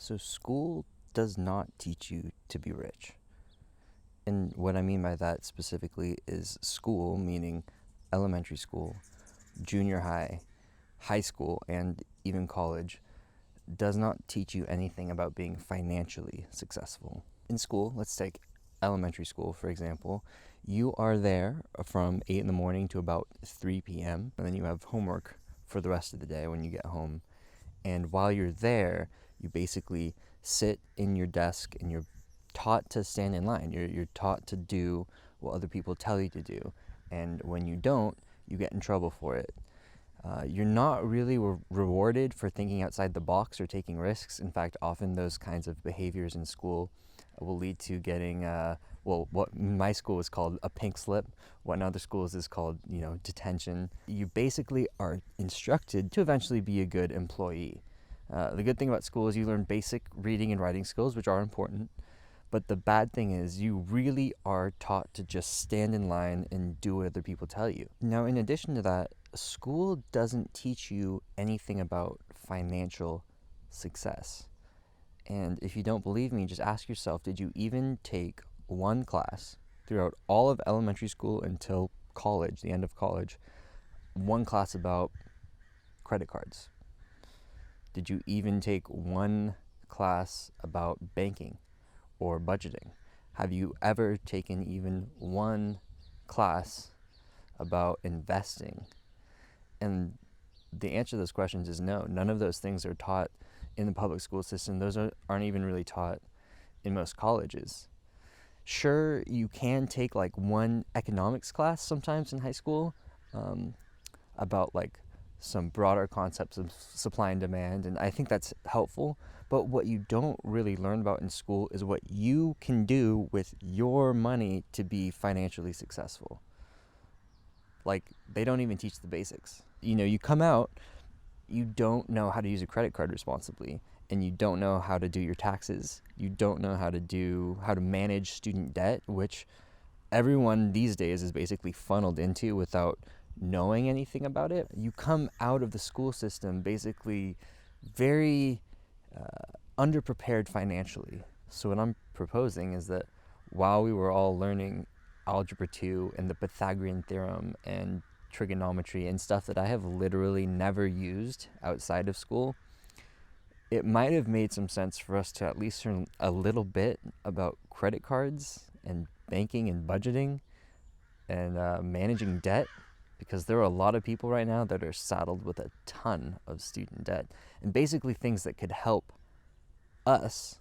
So school does not teach you to be rich. And what I mean by that specifically is school, meaning elementary school, junior high, high school, and even college, does not teach you anything about being financially successful. In school, let's take elementary school, for example. You are there from 8 in the morning to about 3 p.m., and then you have homework for the rest of the day when you get home. And while you're there, you basically sit in your desk and you're taught to stand in line. You're taught to do what other people tell you to do. And when you don't, you get in trouble for it. You're not really rewarded for thinking outside the box or taking risks. In fact, often those kinds of behaviors in school will lead to getting, what in my school is called a pink slip, what in other schools is called, detention. You basically are instructed to eventually be a good employee. The good thing about school is you learn basic reading and writing skills, which are important. But the bad thing is you really are taught to just stand in line and do what other people tell you. Now, in addition to that, school doesn't teach you anything about financial success. And if you don't believe me, just ask yourself, did you even take one class throughout all of elementary school until college, the end of college, one class about credit cards? Did you even take one class about banking or budgeting? Have you ever taken even one class about investing? And the answer to those questions is no. None of those things are taught in the public school system. Those aren't even really taught in most colleges. Sure, you can take like one economics class sometimes in high school about like some broader concepts of supply and demand, and I think that's helpful. But what you don't really learn about in school is what you can do with your money to be financially successful. Like, they don't even teach the basics. You come out, you don't know how to use a credit card responsibly, and you don't know how to do your taxes. You don't know how to manage student debt, which everyone these days is basically funneled into without knowing anything about it. You come out of the school system basically very underprepared financially. So what I'm proposing is that while we were all learning Algebra 2 and the Pythagorean theorem and trigonometry and stuff that I have literally never used outside of school, it might have made some sense for us to at least learn a little bit about credit cards and banking and budgeting and managing debt, because there are a lot of people right now that are saddled with a ton of student debt and basically things that could help us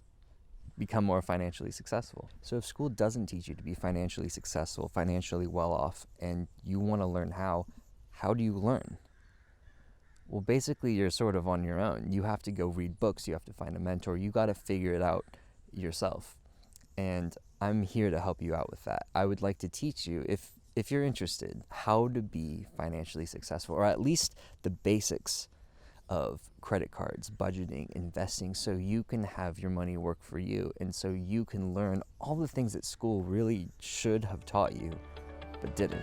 become more financially successful. So if school doesn't teach you to be financially successful, financially well off, and you want to learn how do you learn? Well, basically you're sort of on your own. You have to go read books, you have to find a mentor, you got to figure it out yourself. And I'm here to help you out with that. I would like to teach you, if you're interested, how to be financially successful, or at least the basics of credit cards, budgeting, investing, so you can have your money work for you and so you can learn all the things that school really should have taught you but didn't.